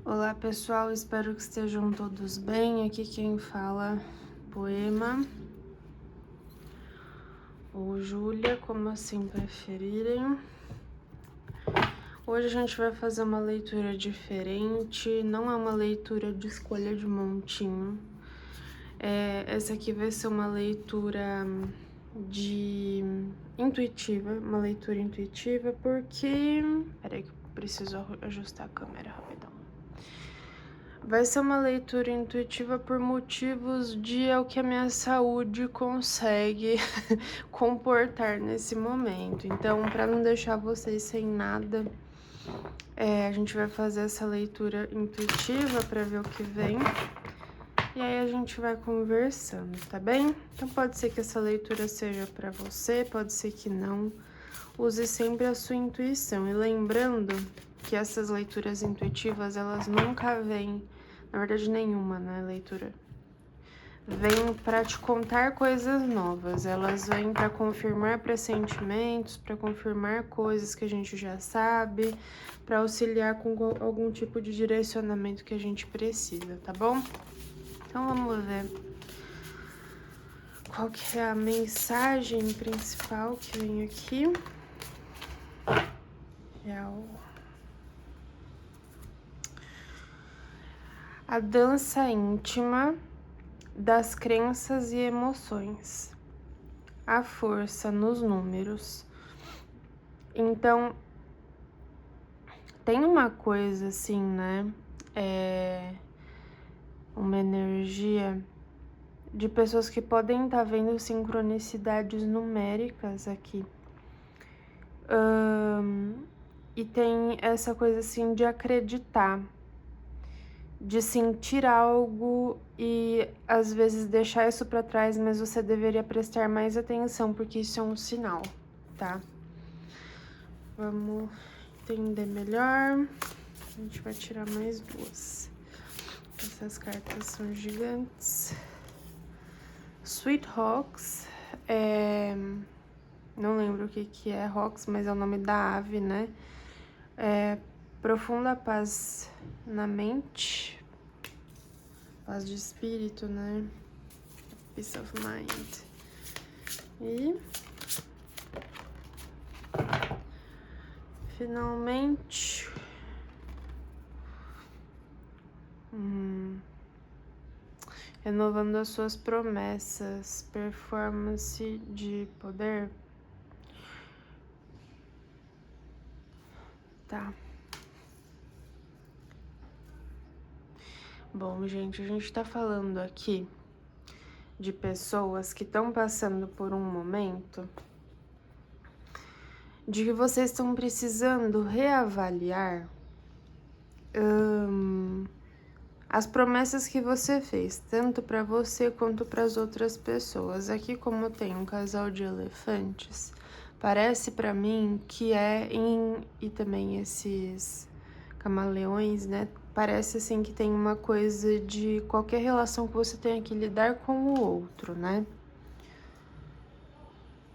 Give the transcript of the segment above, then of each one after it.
Olá pessoal, espero que estejam todos bem. Aqui quem fala Poema ou Júlia, como assim preferirem. Hoje a gente vai fazer uma leitura diferente, não é uma leitura de escolha de montinho. Essa aqui vai ser uma leitura intuitiva, uma leitura intuitiva, porque... Peraí que eu preciso ajustar a câmera rapidão. Vai ser uma leitura intuitiva por motivos de é o que a minha saúde consegue comportar nesse momento. Então, para não deixar vocês sem nada, a gente vai fazer essa leitura intuitiva para ver o que vem. E aí a gente vai conversando, tá bem? Então pode ser que essa leitura seja para você, pode ser que não. Use sempre a sua intuição. E lembrando que essas leituras intuitivas, elas nunca vêm, na verdade nenhuma, né, leitura, vem para te contar coisas novas. Elas vêm para confirmar pressentimentos, para confirmar coisas que a gente já sabe, para auxiliar com algum tipo de direcionamento que a gente precisa, tá bom? Então vamos ver qual que é a mensagem principal que vem aqui. A dança íntima das crenças e emoções. A força nos números. Então, tem uma coisa assim, né? Uma energia de pessoas que podem estar vendo sincronicidades numéricas aqui. E tem essa coisa assim de acreditar, de sentir algo e às vezes deixar isso para trás, mas você deveria prestar mais atenção, porque isso é um sinal, tá? Vamos entender melhor. A gente vai tirar mais duas. Essas cartas são gigantes. Sweet Hawks, não lembro o que é Hawks, mas é o nome da ave, né? Profunda paz na mente, paz de espírito, né? Peace of mind. E finalmente renovando as suas promessas, performance de poder. Tá. Bom, gente, a gente tá falando aqui de pessoas que estão passando por um momento de que vocês estão precisando reavaliar as promessas que você fez, tanto para você quanto para as outras pessoas. Aqui, como tem um casal de elefantes, parece para mim que e também esses camaleões, né? Parece assim que tem uma coisa de qualquer relação que você tenha que lidar com o outro, né?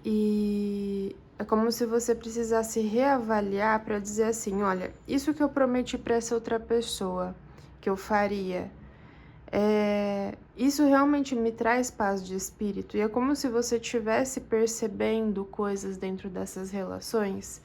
E é como se você precisasse reavaliar para dizer assim, olha, isso que eu prometi para essa outra pessoa que eu faria, isso realmente me traz paz de espírito. E é como se você estivesse percebendo coisas dentro dessas relações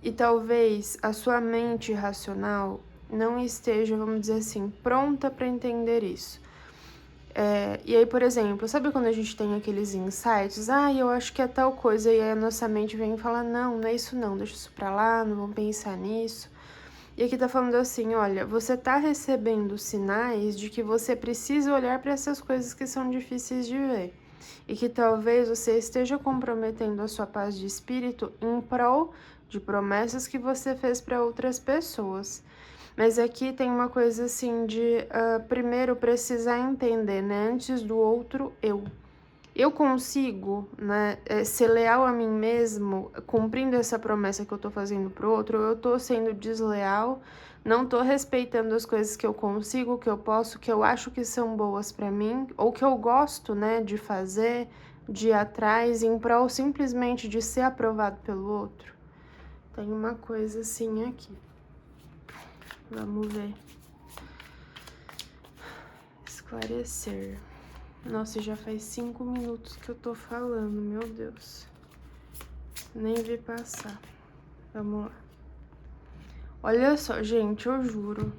e talvez a sua mente racional não esteja, vamos dizer assim, pronta para entender isso. E aí, por exemplo, sabe quando a gente tem aqueles insights? Eu acho que é tal coisa, e aí a nossa mente vem e fala, não é isso não, deixa isso pra lá, não vamos pensar nisso. E aqui tá falando assim, olha, você tá recebendo sinais de que você precisa olhar para essas coisas que são difíceis de ver. E que talvez você esteja comprometendo a sua paz de espírito em prol de promessas que você fez para outras pessoas. Mas aqui tem uma coisa assim de, primeiro, precisar entender, né? Antes do outro, eu. Eu consigo, né, ser leal a mim mesmo, cumprindo essa promessa que eu tô fazendo pro outro, ou eu tô sendo desleal, não tô respeitando as coisas que eu consigo, que eu posso, que eu acho que são boas para mim, ou que eu gosto, né, de fazer, de ir atrás, em prol simplesmente de ser aprovado pelo outro. Tem uma coisa assim aqui. Vamos ver. esclarecer. Nossa, já faz 5 minutos que eu tô falando, meu Deus. Nem vi passar. Vamos lá. Olha só, gente, eu juro.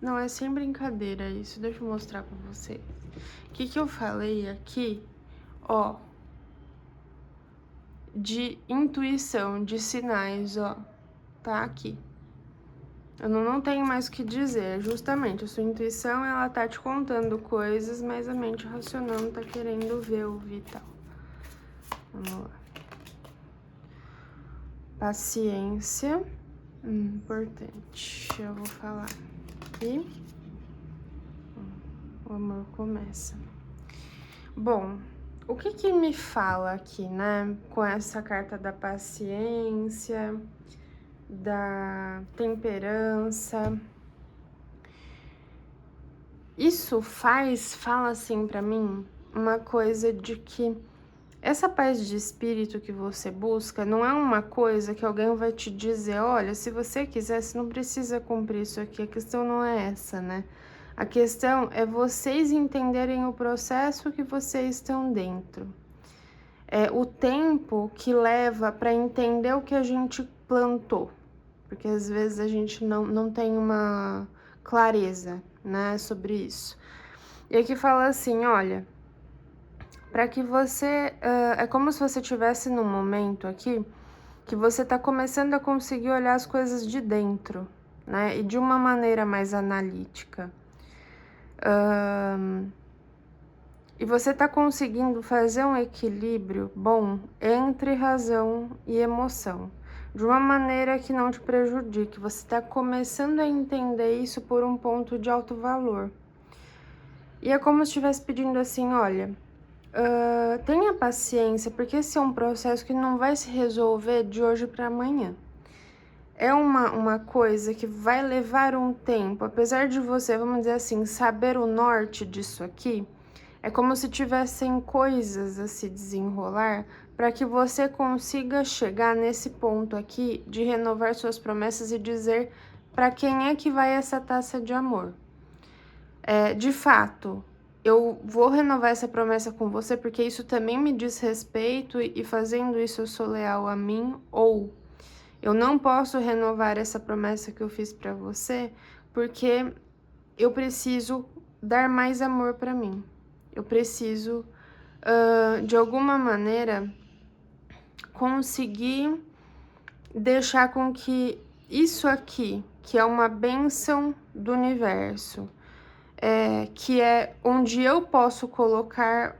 Não, é sem brincadeira isso. Deixa eu mostrar pra vocês. O que eu falei aqui, ó, de intuição, de sinais, ó, tá aqui. Eu não tenho mais o que dizer, justamente, a sua intuição, ela tá te contando coisas, mas a mente racional não tá querendo ver, ouvir e tal. Vamos lá. Paciência, importante, eu vou falar aqui. O amor começa. Bom, o que me fala aqui, né, com essa carta da paciência, da temperança? Isso fala assim pra mim uma coisa de que essa paz de espírito que você busca não é uma coisa que alguém vai te dizer, olha, se você quiser, você não precisa cumprir isso aqui. A questão não é essa, né? A questão é vocês entenderem o processo que vocês estão dentro. É o tempo que leva para entender o que a gente plantou. Porque às vezes a gente não tem uma clareza, né, sobre isso. E aqui fala assim, olha, para que você... é como se você estivesse num momento aqui que você tá começando a conseguir olhar as coisas de dentro, né, e de uma maneira mais analítica. E você tá conseguindo fazer um equilíbrio bom entre razão e emoção, de uma maneira que não te prejudique. Você está começando a entender isso por um ponto de alto valor. E é como se estivesse pedindo assim, olha, tenha paciência, porque esse é um processo que não vai se resolver de hoje para amanhã. É uma coisa que vai levar um tempo, apesar de você, vamos dizer assim, saber o norte disso aqui, é como se tivessem coisas a se desenrolar para que você consiga chegar nesse ponto aqui de renovar suas promessas e dizer para quem é que vai essa taça de amor. De fato, eu vou renovar essa promessa com você porque isso também me diz respeito e fazendo isso eu sou leal a mim, ou eu não posso renovar essa promessa que eu fiz para você porque eu preciso dar mais amor para mim. Eu preciso, de alguma maneira, conseguir deixar com que isso aqui, que é uma bênção do universo, que é onde eu posso colocar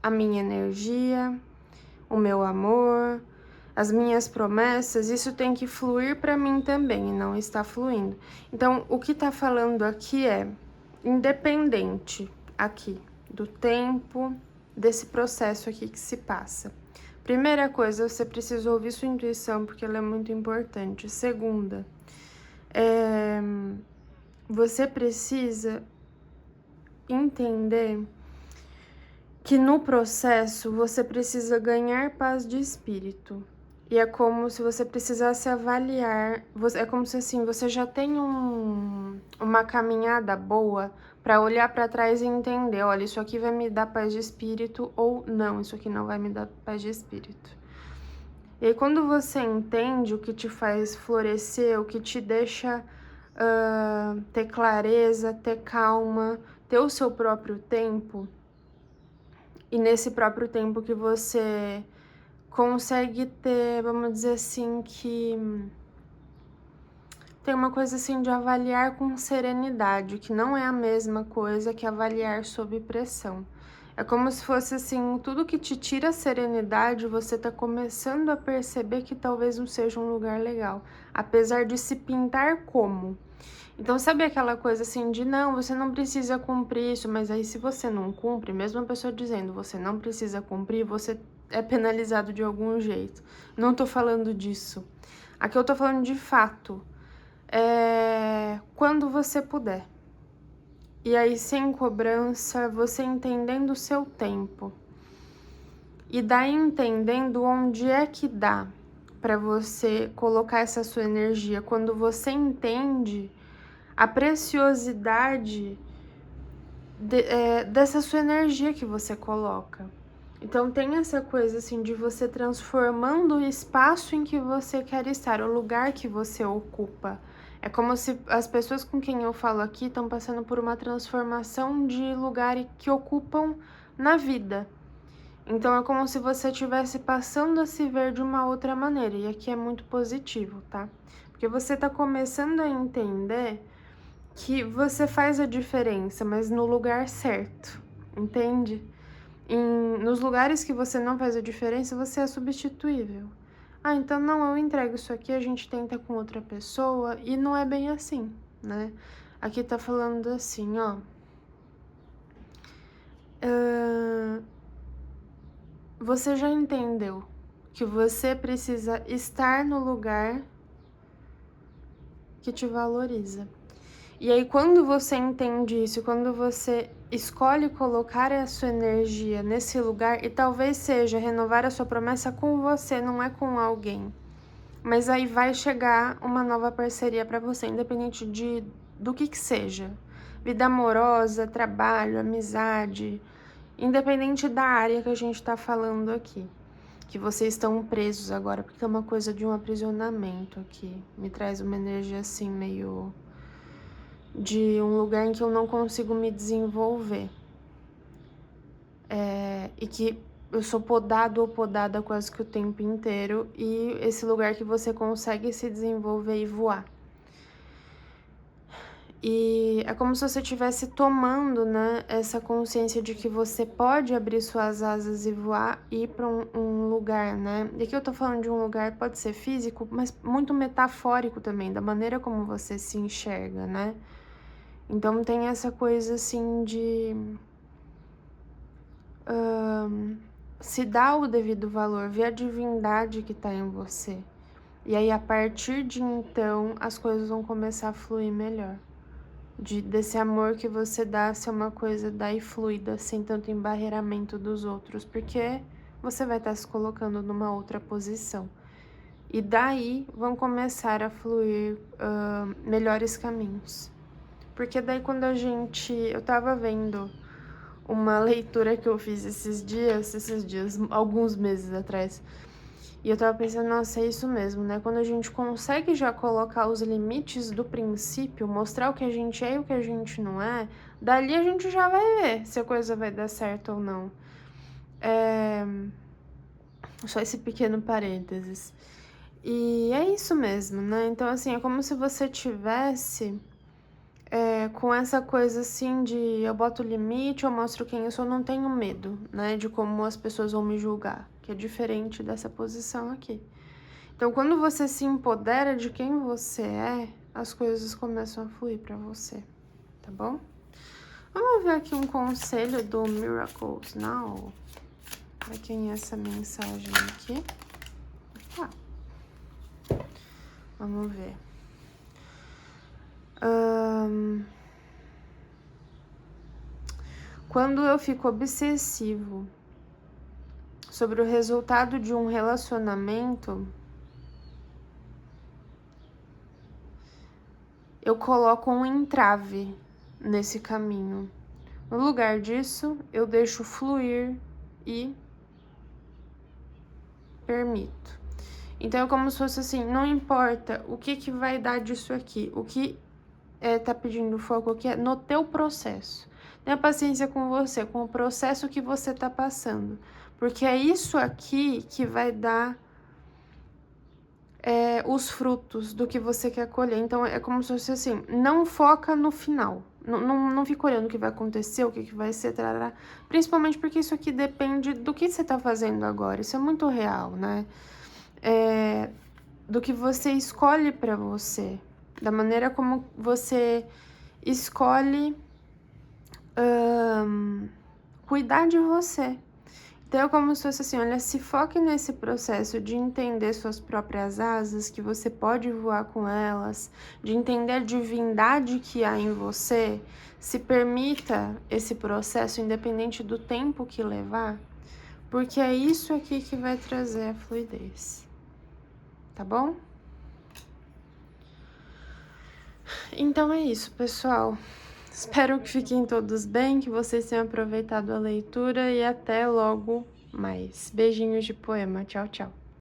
a minha energia, o meu amor, as minhas promessas, isso tem que fluir para mim também, e não está fluindo. Então, o que está falando aqui é independente aqui do tempo desse processo aqui que se passa. Primeira coisa, você precisa ouvir sua intuição, porque ela é muito importante. Segunda, você precisa entender que no processo você precisa ganhar paz de espírito. E é como se você precisasse avaliar, é como se assim, você já tem uma caminhada boa para olhar para trás e entender, olha, isso aqui vai me dar paz de espírito ou não, isso aqui não vai me dar paz de espírito. E aí, quando você entende o que te faz florescer, o que te deixa ter clareza, ter calma, ter o seu próprio tempo, e nesse próprio tempo que você consegue ter, vamos dizer assim, que tem uma coisa assim de avaliar com serenidade, que não é a mesma coisa que avaliar sob pressão. É como se fosse assim, tudo que te tira a serenidade, você tá começando a perceber que talvez não seja um lugar legal, apesar de se pintar como. Então, sabe aquela coisa assim de, não, você não precisa cumprir isso, mas aí se você não cumpre, mesmo a pessoa dizendo, você não precisa cumprir, você é penalizado de algum jeito. Não tô falando disso. Aqui eu tô falando de fato. Quando você puder. E aí, sem cobrança, você entendendo o seu tempo. E daí entendendo onde é que dá para você colocar essa sua energia. Quando você entende a preciosidade dessa sua energia que você coloca. Então tem essa coisa assim de você transformando o espaço em que você quer estar, o lugar que você ocupa. É como se as pessoas com quem eu falo aqui estão passando por uma transformação de lugar que ocupam na vida. Então é como se você estivesse passando a se ver de uma outra maneira. E aqui é muito positivo, tá? Porque você tá começando a entender que você faz a diferença, mas no lugar certo, entende? Nos lugares que você não faz a diferença, você é substituível. Ah, então não, eu entrego isso aqui, a gente tenta com outra pessoa, e não é bem assim, né? Aqui tá falando assim, ó. Você já entendeu que você precisa estar no lugar que te valoriza. E aí, quando você entende isso, quando você escolhe colocar a sua energia nesse lugar, e talvez seja renovar a sua promessa com você, não é com alguém. Mas aí vai chegar uma nova parceria para você, independente do que seja. Vida amorosa, trabalho, amizade, independente da área que a gente tá falando aqui. Que vocês estão presos agora, porque é uma coisa de um aprisionamento aqui. Me traz uma energia assim, meio de um lugar em que eu não consigo me desenvolver. E que eu sou podado ou podada quase que o tempo inteiro, e esse lugar que você consegue se desenvolver e voar. E é como se você estivesse tomando, né, essa consciência de que você pode abrir suas asas e voar e ir para um lugar, né? E aqui eu tô falando de um lugar, pode ser físico, mas muito metafórico também, da maneira como você se enxerga, né? Então tem essa coisa assim de se dar o devido valor, ver a divindade que tá em você. E aí, a partir de então, as coisas vão começar a fluir melhor. Desse amor que você dá ser uma coisa daí fluida, sem tanto embarreiramento dos outros, porque você vai estar se colocando numa outra posição. E daí vão começar a fluir melhores caminhos. Porque daí quando eu tava vendo uma leitura que eu fiz esses dias, alguns meses atrás, e eu tava pensando, nossa, é isso mesmo, né? Quando a gente consegue já colocar os limites do princípio, mostrar o que a gente é e o que a gente não é, dali a gente já vai ver se a coisa vai dar certo ou não. Só esse pequeno parênteses. E é isso mesmo, né? Então, assim, é como se você tivesse com essa coisa assim de eu boto limite, eu mostro quem eu sou, não tenho medo, né? De como as pessoas vão me julgar, que é diferente dessa posição aqui. Então, quando você se empodera de quem você é, as coisas começam a fluir pra você, tá bom? Vamos ver aqui um conselho do Miracles Now. Pra quem é essa mensagem aqui? Tá. Vamos ver. Quando eu fico obsessivo sobre o resultado de um relacionamento, eu coloco um entrave nesse caminho. No lugar disso, eu deixo fluir e permito. Então é como se fosse assim, não importa o que vai dar disso aqui, o que tá pedindo foco aqui é no teu processo. Tenha paciência com você, com o processo que você tá passando, porque é isso aqui que vai dar os frutos do que você quer colher. Então é como se fosse assim, não foca no final. Não fica olhando o que vai acontecer, o que vai ser, tarará. Principalmente porque isso aqui depende do que você tá fazendo agora. Isso é muito real, né? Do que você escolhe pra você. Da maneira como você escolhe cuidar de você. Então é como se fosse assim, olha, se foque nesse processo de entender suas próprias asas, que você pode voar com elas, de entender a divindade que há em você, se permita esse processo, independente do tempo que levar, porque é isso aqui que vai trazer a fluidez, tá bom? Então é isso, pessoal. Espero que fiquem todos bem, que vocês tenham aproveitado a leitura e até logo mais. Beijinhos de poema. Tchau, tchau.